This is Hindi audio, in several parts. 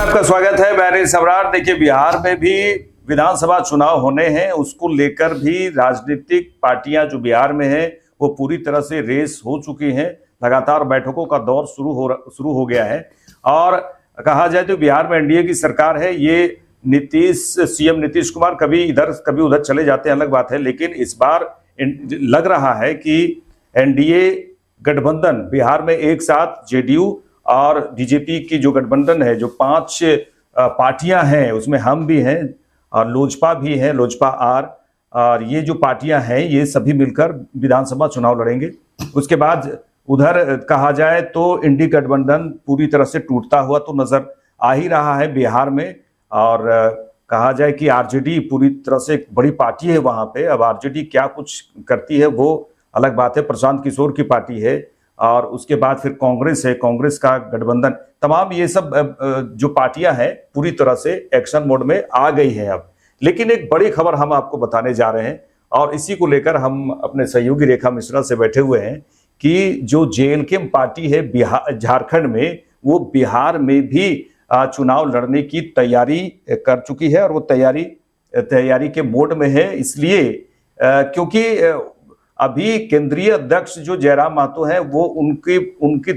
आपका स्वागत है। मैं सम्राट। देखिए, बिहार में भी विधानसभा चुनाव होने हैं, उसको लेकर भी राजनीतिक पार्टियां जो बिहार में हैं वो पूरी तरह से रेस हो चुकी हैं। लगातार बैठकों का दौर शुरू हो गया है और कहा जाए तो बिहार में एनडीए की सरकार है। ये सीएम नीतीश कुमार कभी इधर कभी उधर चले जाते हैं, अलग बात है, लेकिन इस बार लग रहा है कि एनडीए गठबंधन बिहार में एक साथ जेडीयू और बीजेपी की जो गठबंधन है, जो 5 पार्टियां हैं उसमें हम भी हैं और लोजपा भी है, लोजपा आर, और ये जो पार्टियां हैं ये सभी मिलकर विधानसभा चुनाव लड़ेंगे। उसके बाद उधर कहा जाए तो इंडी गठबंधन पूरी तरह से टूटता हुआ तो नजर आ ही रहा है बिहार में। और कहा जाए कि आरजेडी पूरी तरह से एक बड़ी पार्टी है वहां पे। अब आरजेडी क्या कुछ करती है वो अलग बात है, प्रशांत किशोर की पार्टी है। और उसके बाद फिर कांग्रेस है, कांग्रेस का गठबंधन, तमाम ये सब जो पार्टियां हैं पूरी तरह से एक्शन मोड में आ गई है अब। लेकिन एक बड़ी खबर हम आपको बताने जा रहे हैं और इसी को लेकर हम अपने सहयोगी रेखा मिश्रा से बैठे हुए हैं कि जो जेएलके पार्टी है बिहार झारखंड में, वो बिहार में भी चुनाव लड़ने की तैयारी कर चुकी है और वो तैयारी के मोड में है। इसलिए क्योंकि अभी केंद्रीय अध्यक्ष जो जयराम महतो हैं वो उनकी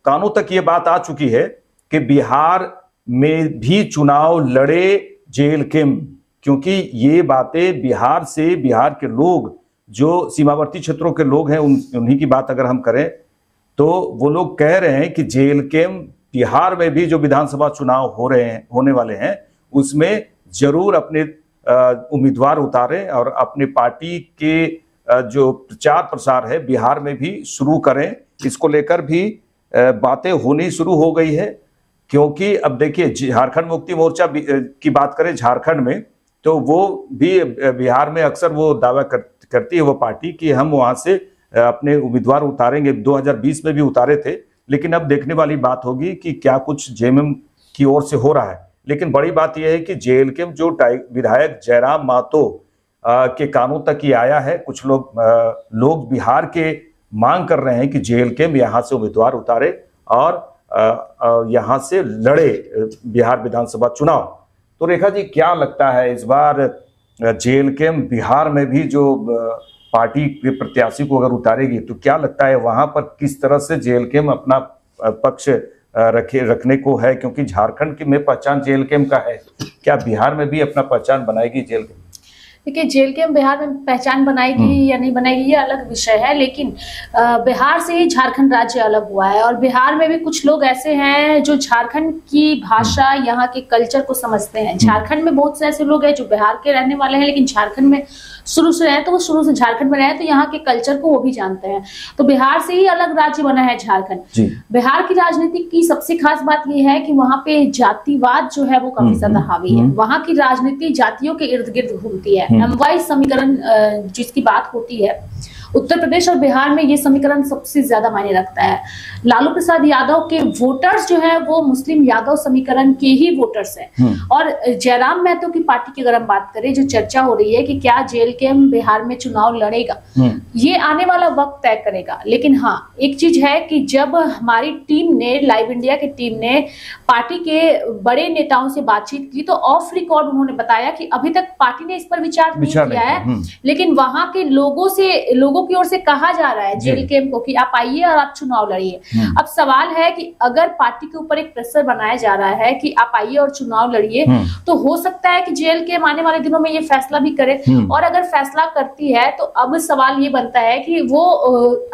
कानों तक ये बात आ चुकी है कि बिहार में भी चुनाव लड़े जेएलके, क्योंकि ये बातें बिहार के लोग जो सीमावर्ती क्षेत्रों के लोग हैं उन्हीं की बात अगर हम करें तो वो लोग कह रहे हैं कि जेएलके बिहार में भी जो विधानसभा चुनाव होने वाले हैं उसमें जरूर अपने उम्मीदवार उतारें और अपनी पार्टी के जो प्रचार प्रसार है बिहार में भी शुरू करें। इसको लेकर भी बातें होनी शुरू हो गई है, क्योंकि अब देखिए झारखंड मुक्ति मोर्चा की बात करें झारखंड में तो वो भी बिहार में अक्सर वो दावा करती है वो पार्टी कि हम वहां से अपने उम्मीदवार उतारेंगे। 2020 में भी उतारे थे, लेकिन अब देखने वाली बात होगी कि क्या कुछ जेएमएम की ओर से हो रहा है। लेकिन बड़ी बात यह है कि जेएलके जो विधायक जयराम महतो के कानों तक ही आया है। कुछ लोग बिहार के मांग कर रहे हैं कि जेएलके यहाँ से उम्मीदवार उतारे और यहाँ से लड़े बिहार विधानसभा चुनाव। तो रेखा जी, क्या लगता है इस बार जेएलके बिहार में भी जो पार्टी के प्रत्याशी को अगर उतारेगी तो क्या लगता है वहां पर किस तरह से जेएलके अपना पक्ष रखने को है? क्योंकि झारखंड में पहचान जेएलके का है, क्या बिहार में भी अपना पहचान बनाएगी जेएलके? देखिए, जेएलके बिहार में पहचान बनाएगी या नहीं बनाएगी ये अलग विषय है, लेकिन बिहार से ही झारखंड राज्य अलग हुआ है और बिहार में भी कुछ लोग ऐसे हैं जो झारखंड की भाषा, यहाँ के कल्चर को समझते हैं। झारखंड में बहुत से ऐसे लोग हैं जो बिहार के रहने वाले हैं लेकिन झारखंड में शुरू से रहे, तो वो शुरू से झारखंड में रहे तो यहाँ के कल्चर को वो भी जानते हैं। तो बिहार से ही अलग राज्य बना है झारखंड। बिहार की राजनीति की सबसे खास बात यह है कि वहां पे जातिवाद जो है वो काफी ज्यादा हावी है। वहां की राजनीति जातियों के इर्द गिर्द घूमती है। एमवाई समीकरण जिसकी बात होती है, उत्तर प्रदेश और बिहार में ये समीकरण सबसे ज्यादा मायने रखता है। लालू प्रसाद यादव के वोटर्स जो है वो मुस्लिम यादव समीकरण के ही वोटर्स हैं। और जयराम महतो की पार्टी की अगर हम बात करें, जो चर्चा हो रही है कि क्या जेएलके बिहार में चुनाव लड़ेगा, ये आने वाला वक्त तय करेगा। लेकिन हाँ, एक चीज है कि जब हमारी टीम ने, लाइव इंडिया की टीम ने पार्टी के बड़े नेताओं से बातचीत की तो ऑफ रिकॉर्ड उन्होंने बताया कि अभी तक पार्टी ने इस पर विचार नहीं किया है, लेकिन वहां के लोगों की ओर से कहा जा रहा है जेएलके को कि आप आइए और आप चुनाव लड़िए। अब सवाल है कि अगर पार्टी के ऊपर एक प्रेशर बनाया जा रहा है कि आप आइए और चुनाव लड़िए, तो हो सकता है कि जेएलके आने वाले दिनों में ये फैसला भी करे। और अगर फैसला करती है तो अब सवाल ये बनता है कि वो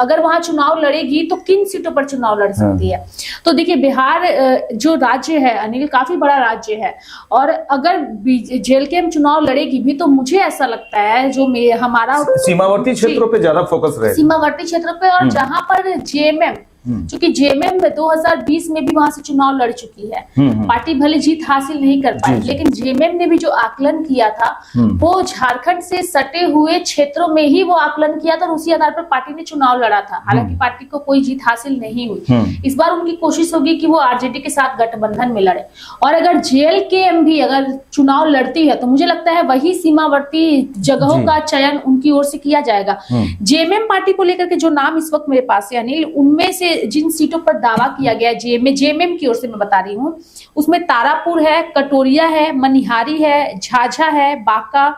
अगर वहां चुनाव लड़ेगी तो किन सीटों पर चुनाव लड़ सकती है। तो देखिए, बिहार जो राज्य है अनिल, काफी बड़ा राज्य है और अगर जेएलके चुनाव लड़ेगी भी तो मुझे ऐसा लगता है जो हमारा सीमावर्ती क्षेत्रों पे ज्यादा फोकस रहे, सीमावर्ती क्षेत्र पे, और जहां पर जेएमएम, क्योंकि जेएमएम 2020 में भी वहां से चुनाव लड़ चुकी है। पार्टी भले जीत हासिल नहीं कर पाई, लेकिन जेएमएम ने भी जो आकलन किया था वो झारखंड से सटे हुए क्षेत्रों में ही वो आकलन किया था और उसी आधार पर पार्टी ने चुनाव लड़ा था। हालांकि पार्टी को कोई जीत हासिल नहीं हुई। इस बार उनकी कोशिश होगी कि वो आरजेडी के साथ गठबंधन में लड़े। और अगर जेएलके भी अगर चुनाव लड़ती है तो मुझे लगता है वही सीमावर्ती जगहों का चयन उनकी ओर से किया जाएगा। जेएमएम पार्टी को लेकर के जो नाम इस वक्त मेरे पास है अनिल, उनमें से जिन सीटों पर दावा किया गया है जेएमएम की ओर से मैं बता रही हूँ, उसमें तारापुर है, कटोरिया है, मनिहारी है, झाझा है, बांका,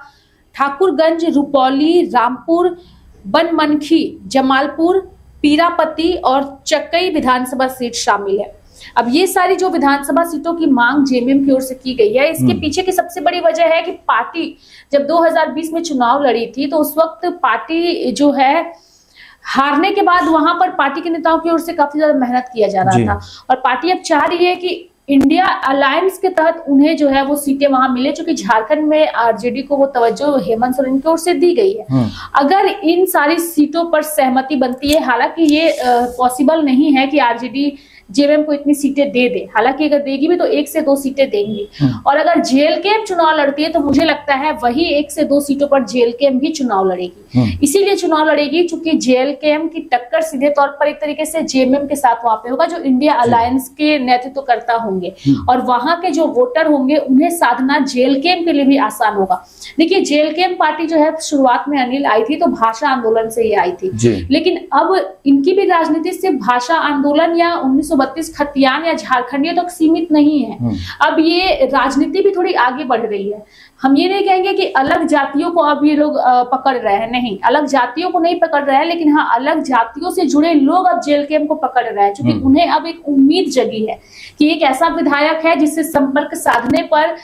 ठाकुरगंज, रुपौली, रामपुर, बनमनखी, जमालपुर, पीरापति और चक्कई विधानसभा सीट शामिल है। अब ये सारी जो विधानसभा सीटों की मांग जेएमएम की ओर से की गई है, इसके पीछे की सबसे बड़ी वजह है कि पार्टी जब 2020 में चुनाव लड़ी थी तो उस वक्त पार्टी जो है हारने के बाद वहां पर पार्टी के नेताओं की ओर से काफी ज्यादा मेहनत किया जा रहा था और पार्टी अब चाह रही है कि इंडिया अलायंस के तहत उन्हें जो है वो सीटें वहां मिले, चूंकि झारखंड में आरजेडी को वो तवज्जो हेमंत सोरेन की ओर से दी गई है। अगर इन सारी सीटों पर सहमति बनती है, हालांकि ये पॉसिबल नहीं है कि आरजेडी जेएमएम को इतनी सीटें दे दे, हालांकि अगर देगी भी तो 1 से 2 सीटें देंगी। और अगर जेएलकेएम चुनाव लड़ती है तो मुझे लगता है वही 1 से 2 सीटों पर जेएलकेएम भी चुनाव लड़ेगी। इसीलिए चुनाव लड़ेगी क्योंकि जेएलकेएम की टक्कर सीधे तौर पर एक तरीके से जेएमएम के साथ वहां पे होगा, जो इंडिया अलायंस के नेतृत्व करता होंगे और वहां के जो वोटर होंगे उन्हें साधना जेएलकेएम के लिए भी आसान होगा। देखिए, जेएलकेएम पार्टी जो है शुरुआत में अनिल आई थी तो भाषा आंदोलन से ही आई थी, लेकिन अब इनकी भी राजनीति सिर्फ भाषा आंदोलन या 1932 खतियान या झारखंडियों तक सीमित नहीं है। अब ये राजनीति भी थोड़ी आगे बढ़ रही है। हम ये नहीं कहेंगे कि अलग जातियों को अब ये लोग पकड़ रहे हैं, नहीं, अलग जातियों को नहीं पकड़ रहे हैं, लेकिन हाँ अलग जातियों से जुड़े लोग अब जेएलकेएम को पकड़ रहे हैं, क्योंकि उन्हें अब एक उम्मीद जगी है कि एक ऐसा विधायक है जिससे संपर्क साधने पर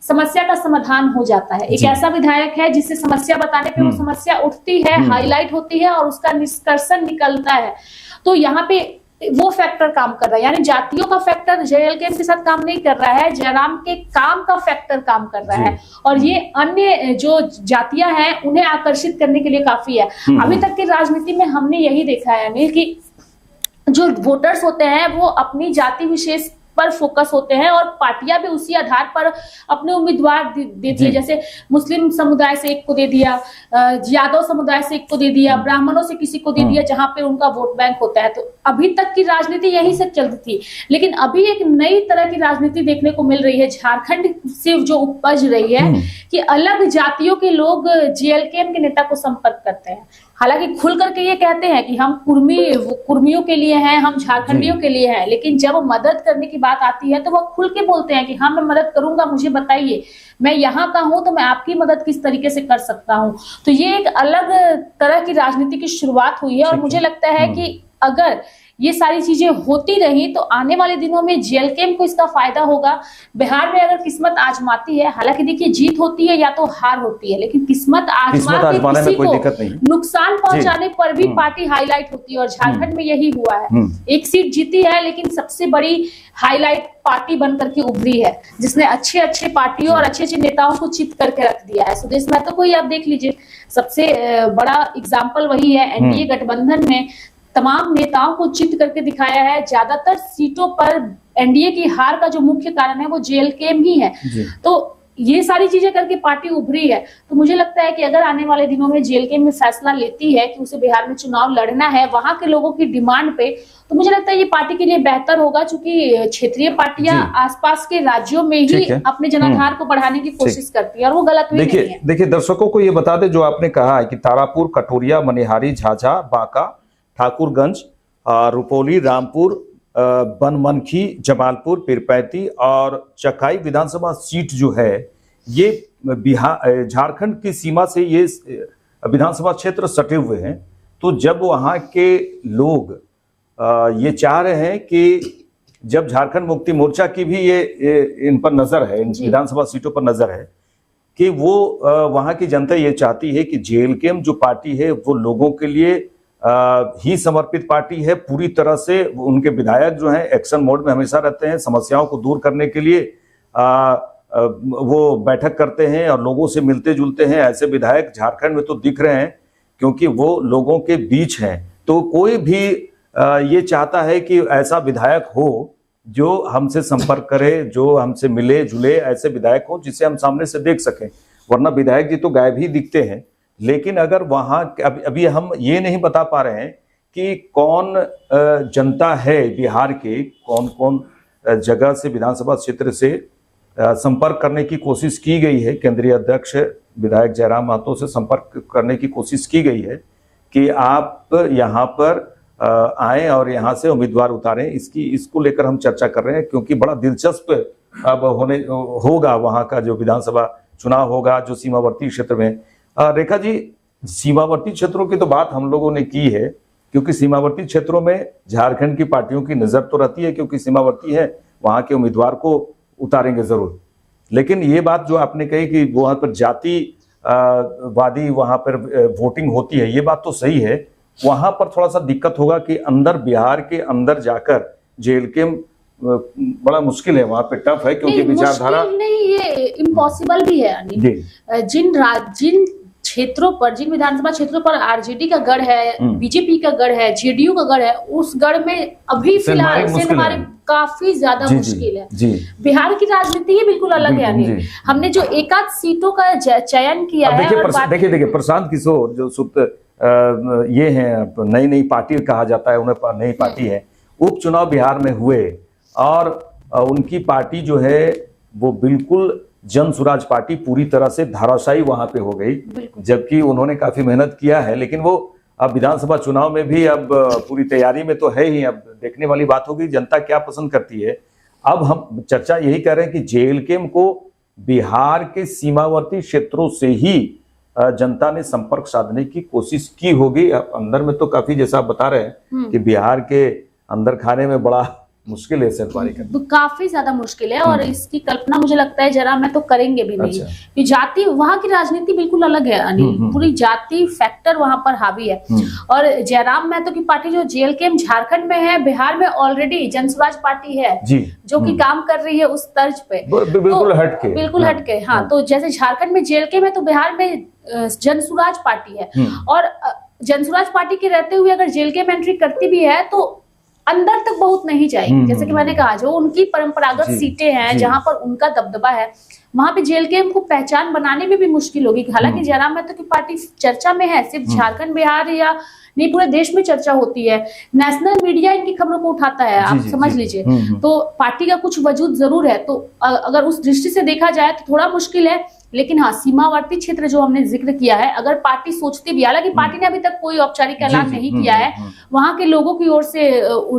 समस्या का समाधान हो जाता है, एक ऐसा विधायक है जिससे समस्या बताने पे वो समस्या उठती है, हाईलाइट होती है और उसका निष्कर्षण निकलता है। तो यहाँ पे वो फैक्टर काम कर रहा है, यानी जातियों का फैक्टर जेएलकेएम के साथ काम नहीं कर रहा है, जयराम के काम का फैक्टर काम कर रहा है और ये अन्य जो जातियां हैं उन्हें आकर्षित करने के लिए काफी है। अभी तक की राजनीति में हमने यही देखा है अनिल कि जो वोटर्स होते हैं वो अपनी जाति विशेष पर फोकस होते हैं और पार्टियां भी उसी आधार पर अपने उम्मीदवार देती है। जैसे मुस्लिम समुदाय से एक को दे दिया, यादव समुदाय से एक को दे दिया, ब्राह्मणों से किसी को दे दिया, जहां पे उनका वोट बैंक होता है। तो अभी तक की राजनीति यही से चलती थी, लेकिन अभी एक नई तरह की राजनीति देखने को मिल रही है झारखंड से जो उपज रही है कि अलग जातियों के लोग जेएलकेएम के नेता को संपर्क करते हैं। हालांकि खुल करके ये कहते हैं कि हम कुर्मियों के लिए हैं, हम झारखंडियों के लिए हैं, लेकिन जब मदद करने की बात आती है तो वो खुल के बोलते हैं कि हाँ मैं मदद करूंगा, मुझे बताइए, मैं यहाँ का हूं तो मैं आपकी मदद किस तरीके से कर सकता हूं। तो ये एक अलग तरह की राजनीति की शुरुआत हुई है और मुझे लगता है कि अगर ये सारी चीजें होती रही तो आने वाले दिनों में जेएलकेएम को इसका फायदा होगा। बिहार में अगर किस्मत आजमाती है, हालांकि देखिए जीत होती है या तो हार होती है, लेकिन किस्मत आजमा के किसी को नुकसान पहुंचाने पर भी पार्टी हाईलाइट होती है और झारखंड में यही हुआ है। एक सीट जीती है लेकिन सबसे बड़ी हाईलाइट पार्टी बनकर के उभरी है, जिसने अच्छे अच्छे पार्टियों और अच्छे अच्छे नेताओं को चित करके रख दिया है। सुदेश महतो को ही आप देख लीजिए, सबसे बड़ा एग्जाम्पल वही है। एनडीए गठबंधन में तमाम नेताओं को चित करके दिखाया है। ज्यादातर सीटों पर एनडीए की हार का जो मुख्य कारण है वो जेएलकेएम ही है। तो ये सारी चीजें करके पार्टी उभरी है। तो मुझे लगता है कि अगर आने वाले दिनों में जेएलकेएम में फैसला लेती है कि उसे बिहार में चुनाव लड़ना है वहां के लोगों की डिमांड पे, तो मुझे लगता है ये पार्टी के लिए बेहतर होगा, क्योंकि क्षेत्रीय पार्टियां आसपास के राज्यों में ही अपने जनाधार को बढ़ाने की कोशिश करती है और वो गलत भी नहीं है। देखिए दर्शकों को ये बता दे, जो आपने कहा है कि तारापुर, कटोरिया, मनिहारी, झाझा, बांका, ठाकुरगंज, रुपौली, रामपुर, बनमनखी, जमालपुर, पीरपैती और चकाई विधानसभा सीट जो है ये बिहार झारखंड की सीमा से ये विधानसभा क्षेत्र सटे हुए हैं। तो जब वहाँ के लोग ये चाह रहे हैं कि जब झारखंड मुक्ति मोर्चा की भी ये इन पर नजर है, इन विधानसभा सीटों पर नजर है कि वो वहाँ की जनता ये चाहती है कि जेएलकेएम जो पार्टी है वो लोगों के लिए ही समर्पित पार्टी है। पूरी तरह से उनके विधायक जो हैं एक्शन मोड में हमेशा रहते हैं, समस्याओं को दूर करने के लिए वो बैठक करते हैं और लोगों से मिलते जुलते हैं। ऐसे विधायक झारखंड में तो दिख रहे हैं क्योंकि वो लोगों के बीच हैं। तो कोई भी ये चाहता है कि ऐसा विधायक हो जो हमसे संपर्क करे, जो हमसे मिले जुले, ऐसे विधायक हो जिसे हम सामने से देख सकें। वरना विधायक जी तो गायब ही दिखते हैं। लेकिन अगर वहाँ अभी हम ये नहीं बता पा रहे हैं कि कौन जनता है बिहार के, कौन कौन जगह से विधानसभा क्षेत्र से संपर्क करने की कोशिश की गई है। केंद्रीय अध्यक्ष विधायक जयराम महतो से संपर्क करने की कोशिश की गई है कि आप यहाँ पर आए और यहाँ से उम्मीदवार उतारें, इसको लेकर हम चर्चा कर रहे हैं, क्योंकि बड़ा दिलचस्प अब होगा वहाँ का जो विधानसभा चुनाव होगा जो सीमावर्ती क्षेत्र में। रेखा जी, सीमावर्ती क्षेत्रों की तो बात हम लोगों ने की है, क्योंकि सीमावर्ती क्षेत्रों में झारखंड की पार्टियों की नजर तो रहती है, क्योंकि सीमावर्ती है, वहां के उम्मीदवार को उतारेंगे जरूर। लेकिन ये बात जो आपने कही कि वहां पर जाति वादी वहां पर वोटिंग होती है, ये बात तो सही है। वहां पर थोड़ा सा दिक्कत होगा कि अंदर, बिहार के अंदर जाकर जेएलके बड़ा मुश्किल है, वहां पे टफ है, क्योंकि विचारधारा नहीं, ये इम्पॉसिबल भी है अनिल। जिन क्षेत्रों पर, जिन विधानसभा क्षेत्रों पर आरजेडी का गढ़ है, बीजेपी का गढ़ है, जेडीयू का गढ़ है, उस गढ़ में अभी फिलहाल से हमारे काफी ज्यादा मुश्किल है। बिहार की राजनीति ही बिल्कुल अलग है अनिल। हमने जो एकाध सीटों का चयन किया है, देखिए प्रशांत किशोर जो ये हैं, नई पार्टी कहा जाता है उन्हें, नई पार्टी है, उपचुनाव बिहार में हुए और उनकी पार्टी जो है वो बिल्कुल जन स्वराज पार्टी पूरी तरह से धाराशायी वहां पे हो गई, जबकि उन्होंने काफी मेहनत किया है। लेकिन वो अब विधानसभा चुनाव में भी अब पूरी तैयारी में तो है ही। अब देखने वाली बात होगी जनता क्या पसंद करती है। अब हम चर्चा यही कर रहे हैं कि जेएलके को बिहार के सीमावर्ती क्षेत्रों से ही जनता ने संपर्क साधने की कोशिश की होगी। अंदर में तो काफी, जैसा आप बता रहे हैं कि बिहार के अंदर खाने में बड़ा मुश्किल है सरकारी करना, काफी ज्यादा मुश्किल है। और इसकी कल्पना मुझे लगता है जरा मैं तो करेंगे भी नहीं। कि जाति, वहां की राजनीति बिल्कुल अलग है अनिल, पूरी जाति फैक्टर वहां पर हावी है। और जयराम महतो की पार्टी जो जेएलके झारखंड में है, बिहार में ऑलरेडी जनस्वराज पार्टी है जो कि काम कर रही है उस तर्ज पे, बिल्कुल हटके। हाँ, तो जैसे झारखंड में जेएलके में, तो बिहार में जनस्वराज पार्टी है। और जनस्वराज पार्टी के रहते हुए अगर जेएलके में एंट्री करती भी है तो अंदर तक बहुत नहीं जाएगी। जैसे कि मैंने कहा, जो उनकी परंपरागत सीटें हैं, जहां पर उनका दबदबा है, वहां पे जेएलके को पहचान बनाने में भी मुश्किल होगी। हालांकि जयराम महतो की पार्टी चर्चा में है, सिर्फ झारखंड बिहार या नहीं, पूरे देश में चर्चा होती है। नेशनल मीडिया इनकी खबरों को उठाता है, आप समझ लीजिए। तो पार्टी का कुछ वजूद जरूर है। तो अगर उस दृष्टि से देखा जाए तो थोड़ा मुश्किल है। लेकिन हाँ, सीमावर्ती क्षेत्र जो हमने जिक्र किया है, अगर पार्टी सोचती भी, हालांकि पार्टी ने अभी तक कोई औपचारिक ऐलान नहीं किया है, वहां के लोगों की ओर से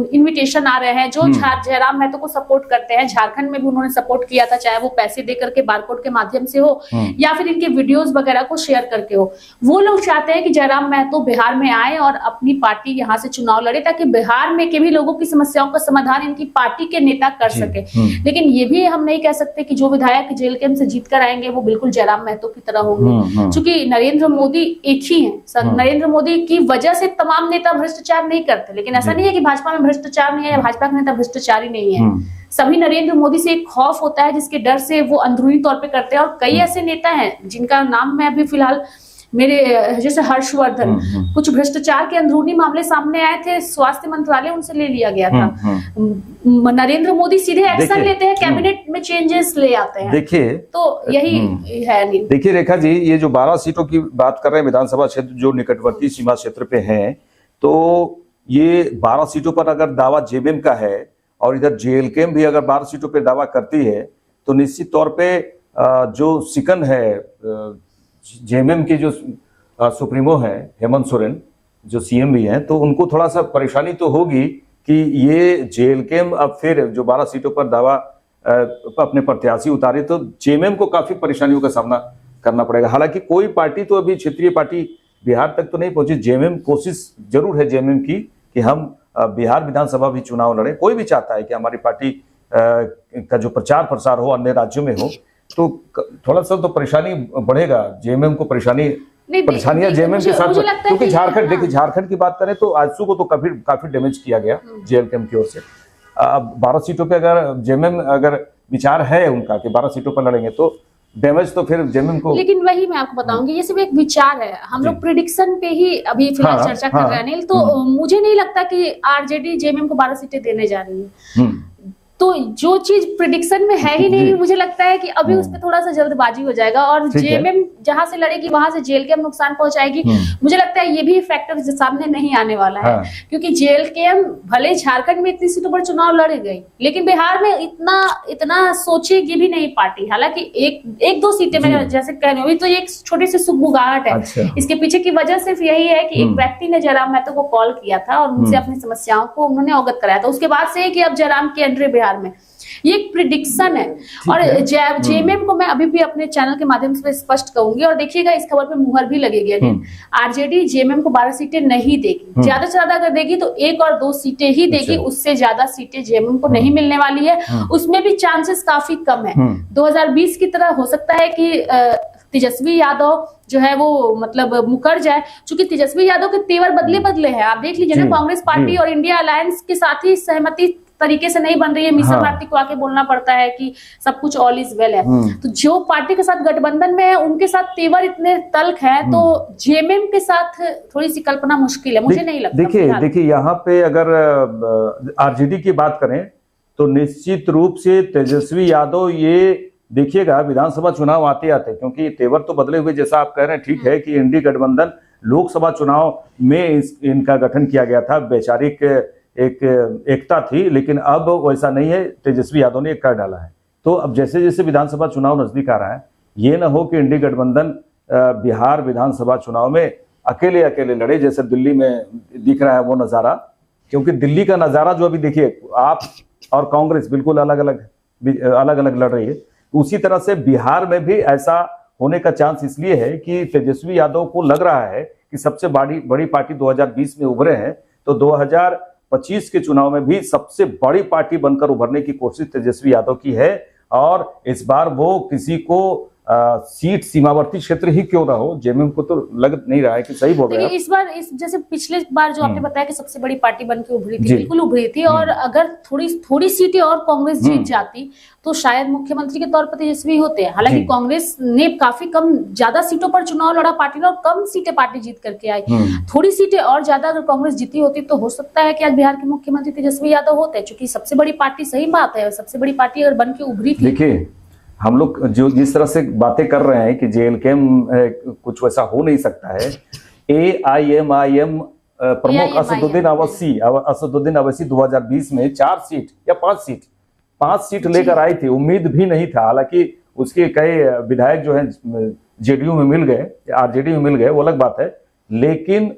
इनविटेशन आ रहे हैं जो जयराम महतो को सपोर्ट करते हैं। झारखंड में भी उन्होंने सपोर्ट किया था, चाहे वो पैसे देकर के, बारकोड के माध्यम से हो या फिर इनके वीडियोस वगैरह को शेयर करके हो। वो लोग चाहते हैं कि जयराम महतो बिहार में आए और अपनी पार्टी यहाँ से चुनाव लड़े, ताकि बिहार में के भी लोगों की समस्याओं का समाधान इनकी पार्टी के नेता कर सके। लेकिन ये भी हम नहीं कह सकते कि जो विधायक जेएलके से जीत कर आएंगे वो बिल्कुल जयराम महतो की तरह होंगे, क्योंकि नरेंद्र मोदी एक ही हैं। नरेंद्र मोदी की वजह से तमाम नेता भ्रष्टाचार नहीं करते, लेकिन ऐसा नहीं है कि भाजपा में भ्रष्टाचार नहीं है या भाजपा के नेता भ्रष्टाचारी नहीं है। सभी नरेंद्र मोदी से एक खौफ होता है, जिसके डर से वो अंदरूनी तौर पे करते हैं। और कई ऐसे नेता हैं जिनका नाम मैं अभी फिलहाल, मेरे जैसे हर्षवर्धन, कुछ भ्रष्टाचार के अंदरूनी मामले सामने आए थे, स्वास्थ्य मंत्रालय उनसे ले लिया गया था। नरेंद्र मोदी सीधे एक्शन लेते हैं, कैबिनेट में चेंजेस ले आते हैं। देखिए, तो यही है। देखिए रेखा जी, ये जो 12 सीटों की बात कर रहे हैं विधानसभा क्षेत्र जो निकटवर्ती सीमा क्षेत्र पे हैं, तो ये 12 सीटों पर अगर दावा जेएमएम का है और इधर जेएलके भी अगर 12 सीटों पर दावा करती है, तो निश्चित तौर पे जो सिकंद है जेएमएम के जो सुप्रीमो है हेमंत सोरेन, जो सीएम भी हैं, तो उनको थोड़ा सा परेशानी तो होगी कि ये जेएलके अब फिर जो 12 सीटों पर दावा अपने प्रत्याशी उतारे, तो जेएमएम को काफी परेशानियों का सामना करना पड़ेगा। हालांकि कोई पार्टी तो अभी क्षेत्रीय पार्टी बिहार तक तो नहीं पहुंची। जेएमएम कोशिश जरूर है जेएमएम की कि हम बिहार विधानसभा भी चुनाव लड़े। कोई भी चाहता है कि हमारी पार्टी का जो प्रचार प्रसार हो अन्य राज्यों में हो, तो थोड़ा सा तो परेशानी बढ़ेगा। जेएमएम को परेशानियां जेएमएम के साथ, क्योंकि झारखंड, देखिए झारखंड की बात करें तो आजसू को तो काफी डैमेज किया गया जेएलके की ओर से। अब 12 सीटों पे अगर जेएमएम अगर विचार है उनका कि 12 सीटों पर लड़ेंगे, तो डैमेज तो फिर जेएमएम को। लेकिन वही मैं आपको बताऊंगी, ये सिर्फ एक विचार है, हम लोग प्रिडिक्शन पे ही अभी फिलहाल चर्चा कर रहे हैं अनिल। तो मुझे नहीं लगता कि आरजेडी जेएमएम को 12 सीटें देने जा रही है। तो जो चीज प्रिडिक्शन में है ही नहीं, मुझे लगता है कि अभी उस पर थोड़ा सा जल्दबाजी हो जाएगा और जेएमएम जहां से लड़ेगी वहां से जेएलकेएम नुकसान पहुंचाएगी। मुझे लगता है ये भी फैक्टर सामने नहीं आने वाला है, क्योंकि जेएलकेएम भले झारखंड में इतनी सीटों पर चुनाव लड़ गई, लेकिन बिहार में इतना सोचेगी भी नहीं पार्टी। हालांकि एक दो सीटें में जैसे कह रही हूँ, तो एक छोटी सी सुगबुगाहट है। इसके पीछे की वजह सिर्फ यही है कि एक व्यक्ति ने जयराम महतो को कॉल किया था और उनसे अपनी समस्याओं को उन्होंने अवगत कराया था। उसके बाद से कि अब जयराम की एंट्री बिहार में, ये एक प्रिडिक्शन है। और जेएमएम को मैं अभी भी अपने चैनल के माध्यम से स्पष्ट कहूंगी, और देखिएगा इस खबर पे मुहर भी लगेगी, अगर आरजेडी जेएमएम को 12 सीटें नहीं देगी, ज्यादा से ज्यादा अगर देगी तो 1 और 2 सीटें ही देगी, उससे ज्यादा सीटें जेएमएम को नहीं मिलने वाली है। उसमें भी चांसेस काफी कम है। 2020 की तरह हो सकता है कि तेजस्वी यादव जो है वो मतलब मुकर जाए, क्योंकि तेजस्वी यादव के तेवर बदले हैं। आप देख लीजिए ना, कांग्रेस पार्टी और इंडिया अलायंस के साथ ही सहमति तरीके से नहीं बन रही है। मीसा भारती को आके बोलना पड़ता है कि सब कुछ ऑल इज वेल है। तो जो पार्टी के साथ गठबंधन में है उनके साथ तेवर इतने तल्ख है, तो जेएमएम के साथ थोड़ी सी कल्पना मुश्किल है, मुझे नहीं लगता। देखिए यहाँ पे अगर आरजेडी की बात करें तो निश्चित रूप से तेजस्वी यादव, ये देखिएगा विधानसभा चुनाव आते आते, क्योंकि तेवर तो बदले हुए, जैसा आप कह रहे हैं ठीक है कि इंडी गठबंधन लोकसभा चुनाव में इनका गठन किया गया था, वैचारिक एकता थी, लेकिन अब वैसा नहीं है, तेजस्वी यादव ने कर डाला है। तो अब जैसे जैसे विधानसभा चुनाव नजदीक आ रहा है, ये ना हो कि इंडी गठबंधन बिहार विधानसभा चुनाव में अकेले लड़े, जैसे दिल्ली में दिख रहा है वो नजारा। क्योंकि दिल्ली का नजारा जो अभी देखिए, आप और कांग्रेस बिल्कुल अलग अलग लड़ रही है, उसी तरह से बिहार में भी ऐसा होने का चांस इसलिए है कि तेजस्वी यादव को लग रहा है कि सबसे बड़ी पार्टी 2020 में उभरे हैं, तो 2025 के चुनाव में भी सबसे बड़ी पार्टी बनकर उभरने की कोशिश तेजस्वी यादव की है। और इस बार वो किसी को सीट सीमावर्ती क्षेत्र ही क्यों ना हो, जेएमएम को तो लग नहीं रहा है कि सही बोल रहे हैं। इस बार जैसे पिछले बार जो आपने बताया कि सबसे बड़ी पार्टी बनकर उभरी थी, बिल्कुल उभरी थी, और अगर थोड़ी सीटें और कांग्रेस जीत जाती तो शायद मुख्यमंत्री के तौर पर तेजस्वी होते हैं। हालांकि कांग्रेस ने काफी ज्यादा सीटों पर चुनाव लड़ा पार्टी ने, और कम सीटें पार्टी जीत करके आई। थोड़ी सीटें और ज्यादा अगर कांग्रेस जीती होती तो हो सकता है कि आज बिहार के मुख्यमंत्री तेजस्वी यादव होते, क्योंकि सबसे बड़ी पार्टी, सही बात है, सबसे बड़ी पार्टी अगर बन के उभरी थी। देखिए हम लोग जो जिस तरह से बातें कर रहे हैं कि जेएलकेएम कुछ वैसा हो नहीं सकता है, एआईएमआईएम प्रमुख असदुद्दीन अवैसी 2020 में 4 सीट या 5 सीट लेकर आई थी। उम्मीद भी नहीं था, हालांकि उसके कई विधायक जो हैं जेडीयू में मिल गए, आरजेडी में मिल गए, वो अलग बात है। लेकिन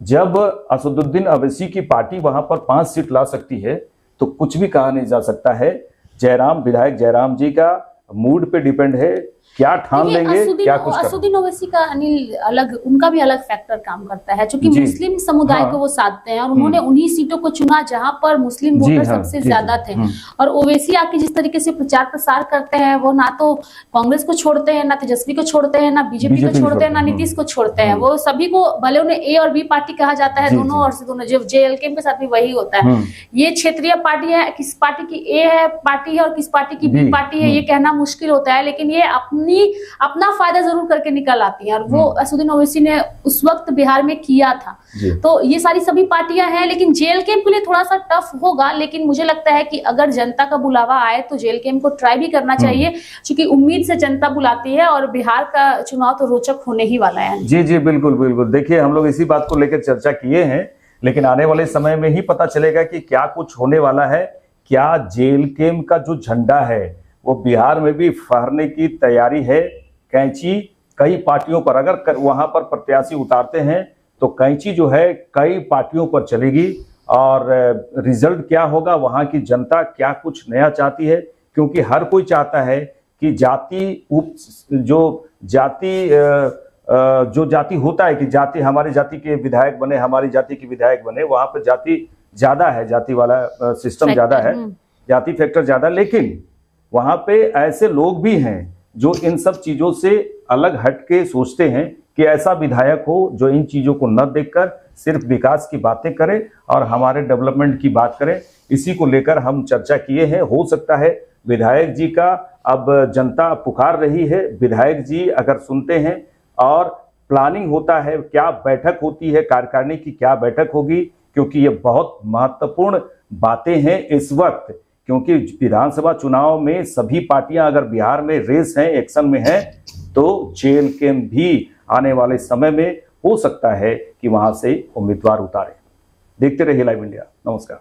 जब असदुद्दीन अवैसी की पार्टी वहां पर 5 सीट ला सकती है तो कुछ भी कहा नहीं जा सकता है। विधायक जयराम जी का मूड पे डिपेंड है, क्या ठान लेंगे, क्या कुछ करेंगे। असदुद्दीन ओवैसी का अनिल अलग, उनका भी अलग फैक्टर काम करता है, क्योंकि मुस्लिम समुदाय को वो साधते हैं और उन्होंने उन्हीं सीटों को चुना जहां पर मुस्लिम वोटर सबसे ज्यादा थे। और ओवैसी आके जिस तरीके से प्रचार प्रसार करते हैं, वो ना तो कांग्रेस को छोड़ते हैं, ना तेजस्वी को छोड़ते हैं, ना बीजेपी को छोड़ते हैं, ना नीतीश को छोड़ते हैं। वो सभी को, भले उन्हें ए और बी पार्टी कहा जाता है, दोनों और से दोनों, जो जेएलकेएम के साथ भी वही होता है। ये क्षेत्रीय पार्टी है, किस पार्टी की ए है पार्टी है और किस पार्टी की बी पार्टी है, ये कहना मुश्किल होता है, लेकिन ये अपना फायदा जरूर करके निकल आती है, और वो असदुद्दीन ओवैसी ने उस वक्त बिहार में किया था। तो ये सारी सभी पार्टियां हैं, लेकिन जेएलकेएम के लिए थोड़ा सा टफ होगा। लेकिन मुझे लगता है कि अगर जनता का बुलावा आए तो जेएलकेएम को ट्राई भी करना चाहिए, क्योंकि उम्मीद से जनता बुलाती है, और बिहार का चुनाव तो रोचक होने ही वाला है। जी बिल्कुल। देखिए हम लोग इसी बात को लेकर चर्चा किए हैं, लेकिन आने वाले समय में ही पता चलेगा कि क्या कुछ होने वाला है। क्या जेएलकेएम का जो झंडा है वो बिहार में भी फहरने की तैयारी है। कैंची कई पार्टियों पर, अगर वहां पर प्रत्याशी उतारते हैं तो कैंची जो है कई पार्टियों पर चलेगी, और रिजल्ट क्या होगा, वहां की जनता क्या कुछ नया चाहती है, क्योंकि हर कोई चाहता है कि जो जाति होता है कि हमारी जाति के विधायक बने, हमारी जाति के विधायक बने, वहां पर जाति ज्यादा है, जाति वाला सिस्टम ज्यादा है, जाति फैक्टर ज्यादा। लेकिन वहां पे ऐसे लोग भी हैं जो इन सब चीजों से अलग हटके सोचते हैं कि ऐसा विधायक हो जो इन चीजों को न देखकर सिर्फ विकास की बातें करे और हमारे डेवलपमेंट की बात करे। इसी को लेकर हम चर्चा किए हैं। हो सकता है विधायक जी का अब जनता पुकार रही है, विधायक जी अगर सुनते हैं और प्लानिंग होता है, क्या बैठक होती है, कार्यकारिणी की क्या बैठक होगी, क्योंकि ये बहुत महत्वपूर्ण बातें हैं इस वक्त क्योंकि विधानसभा चुनाव में सभी पार्टियां अगर बिहार में रेस हैं, एक्शन में हैं, तो जेएलके भी आने वाले समय में हो सकता है कि वहां से उम्मीदवार उतारे। देखते रहिए लाइव इंडिया। नमस्कार।